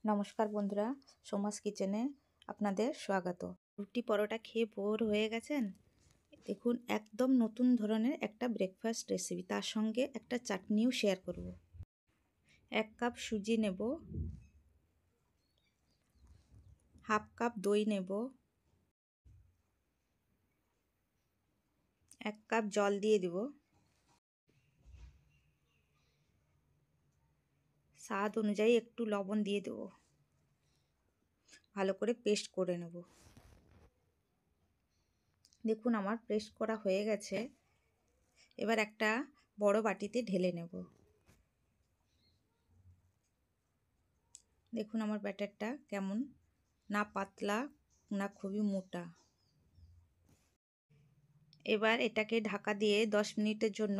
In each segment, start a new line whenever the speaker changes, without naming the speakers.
নমস্কার বন্ধুরা, সোমাস কিচেনে আপনাদের স্বাগত। রুটি পরোটা খেয়ে বোর হয়ে গেছেন? দেখুন, একদম নতুন ধরনের একটা ব্রেকফাস্ট রেসিপি, তার সঙ্গে একটা চাটনিও শেয়ার করব। 1 কাপ সুজি নেব, হাফ কাপ দই নেব, 1 কাপ জল দিয়ে দেব, স্বাদ অনুযায়ী একটু লবণ দিয়ে দেব। ভালো করে পেস্ট করে নেব। দেখুন, আমার পেস্ট করা হয়ে গেছে। এবার একটা বড় বাটিতে ঢেলে নেব। দেখুন আমার ব্যাটারটা কেমন, না পাতলা না খুবই মোটা। এবার এটাকে ঢাকা দিয়ে 10 মিনিটের জন্য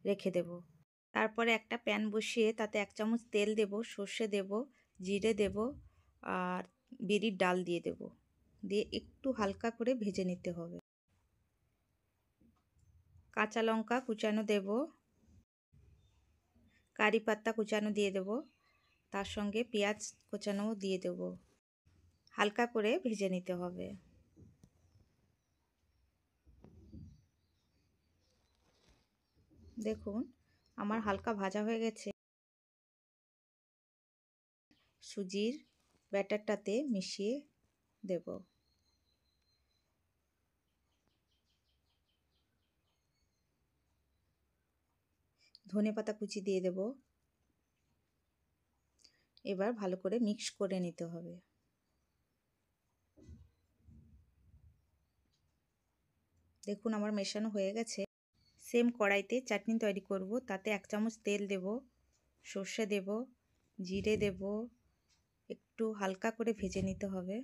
রেখে দেব। তারপরে একটা প্যান বসিয়ে তাতে 1 চামচ তেল দেব, সর্ষে দেব, জিরে দেব আর বিরির ডাল দিয়ে দেব। দিয়ে একটু হালকা করে ভেজে নিতে হবে। কাঁচা লঙ্কা কুচানো দেব, কারি পাতা কুচানো দিয়ে দেব, তার সঙ্গে পেঁয়াজ কুচানো দিয়ে দেব। হালকা করে ভেজে নিতে হবে। দেখুন আমার হালকা ভাজা হয়ে গেছে। সুজির ব্যাটারটাতে মিশিয়ে দেব। ধনেপাতা কুচি দিয়ে দেব। এবার ভালো করে মিক্স করে নিতে হবে। দেখুন আমার মেশানো হয়ে গেছে। সেম কড়াইতে চাটনি তৈরি করব। তাতে 1 চামচ তেল দেব, সর্ষে দেব, জিরে দেব, একটু হালকা করে ভেজে নিতে হবে।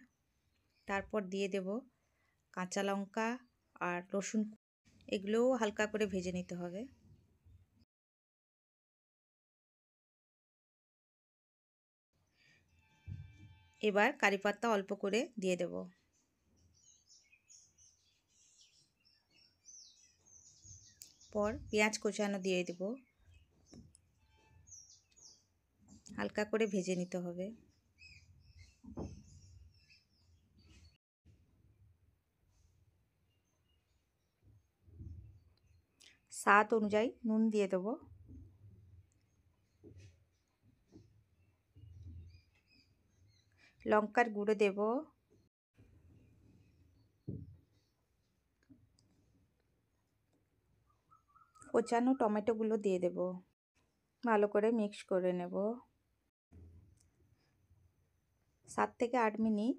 তারপর দিয়ে দেব কাঁচা লঙ্কা আর রসুন, এগুলোও হালকা করে ভেজে নিতে হবে। এবার কারি পাতা অল্প করে দিয়ে দেব। পর পেঁয়াজ কোচানো দিয়ে দেব। হালকা করে ভেজে নিতে হবে। স্বাদ অনুযায়ী নুন দিয়ে দেব। লঙ্কার গুঁড়ো দেব। কোচানো টমেটোগুলো দিয়ে দেব। ভালো করে মিক্স করে নেব। 7 থেকে 8 মিনিট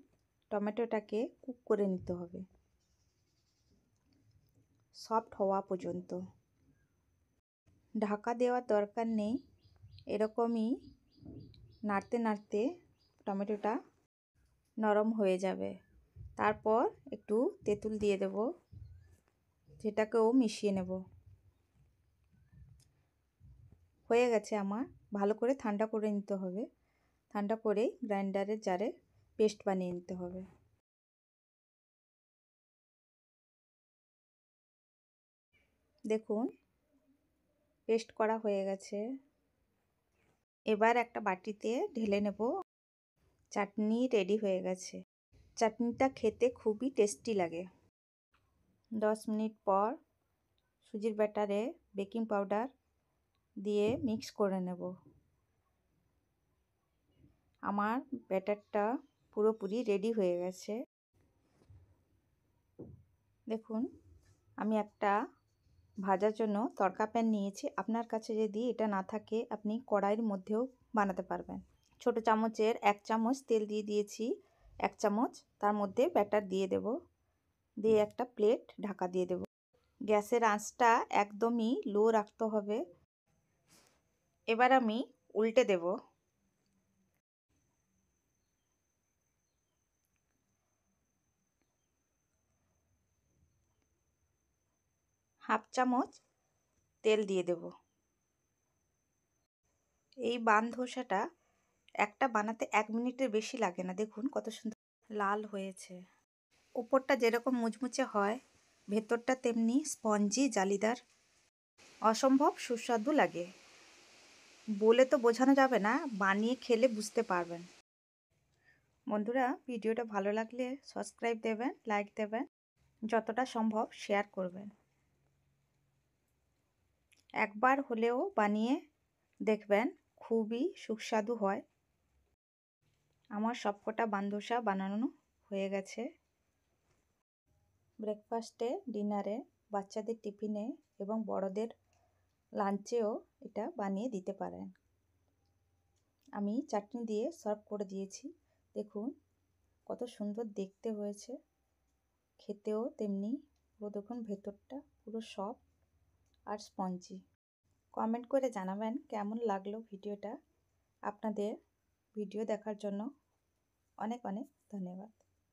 টমেটোটাকে কুক করে নিতে হবে, সফট হওয়া পর্যন্ত। ঢাকা দেওয়ার দরকার নেই, এরকমই নাড়তে নাড়তে টমেটোটা নরম হয়ে যাবে। তারপর একটু তেঁতুল দিয়ে দেব, যেটাকেও মিশিয়ে নেব। হয়ে গেছে আমার। ভালো করে ঠান্ডা করে নিতে হবে। ঠান্ডা করে গ্রাইন্ডারের জারে পেস্ট বানিয়ে নিতে হবে। দেখুন পেস্ট করা হয়ে গেছে। এবার একটা বাটিতে ঢেলে নেব। চাটনি রেডি হয়ে গেছে। চাটনিটা খেতে খুবই টেস্টি লাগে। 10 মিনিট পর সুজির ব্যাটারে বেকিং পাউডার দিয়ে মিক্স করে নেব। আমার ব্যাটারটা পুরোপুরি রেডি হয়ে গেছে। দেখুন আমি একটা ভাজার জন্য তড়কা প্যান নিয়েছি। আপনার কাছে যদি এটা না থাকে আপনি কড়াইয়ের মধ্যেও বানাতে পারবেন। ছোট চামচের 1 চামচ তেল দিয়ে দিয়েছি। 1 চামচ তার মধ্যে ব্যাটার দিয়ে দেব। দিয়ে একটা প্লেট ঢাকা দিয়ে দেব। গ্যাসের আঁচটা একদমই লো রাখতে হবে। এবার আমি উল্টে দেব। হাফ চামচ তেল দিয়ে দেব। এই বান ধোসাটা একটা বানাতে 1 মিনিটের বেশি লাগে না। দেখুন কত সুন্দর লাল হয়েছে। উপরটা যেরকম মুচমুচে হয়, ভেতরটা তেমনি স্পঞ্জি জালিদার। অসম্ভব সুস্বাদু লাগে। বলে তো বোঝানো যাবে না, বানিয়ে খেলে বুঝতে পারবেন। বন্ধুরা, ভিডিওটা ভালো লাগলে সাবস্ক্রাইব দেবেন, লাইক দেবেন, যতটা সম্ভব শেয়ার করবেন। একবার হলেও বানিয়ে দেখবেন, খুবই সুস্বাদু হয়। আমার সবকটা বানদোসা বানানো হয়ে গেছে। ব্রেকফাস্টে, ডিনারে, বাচ্চাদের টিফিনে এবং বড়দের লাঞ্চেও এটা বানিয়ে দিতে পারেন। আমি চাটনি দিয়ে সার্ভ করে দিয়েছি। দেখুন কত সুন্দর দেখতে হয়েছে, খেতেও তেমনি। পুরো দেখুন ভেতরটা পুরো সফট আর স্পঞ্জি। কমেন্ট করে জানাবেন কেমন লাগলো ভিডিওটা। আপনাদের ভিডিও দেখার জন্য অনেক অনেক ধন্যবাদ।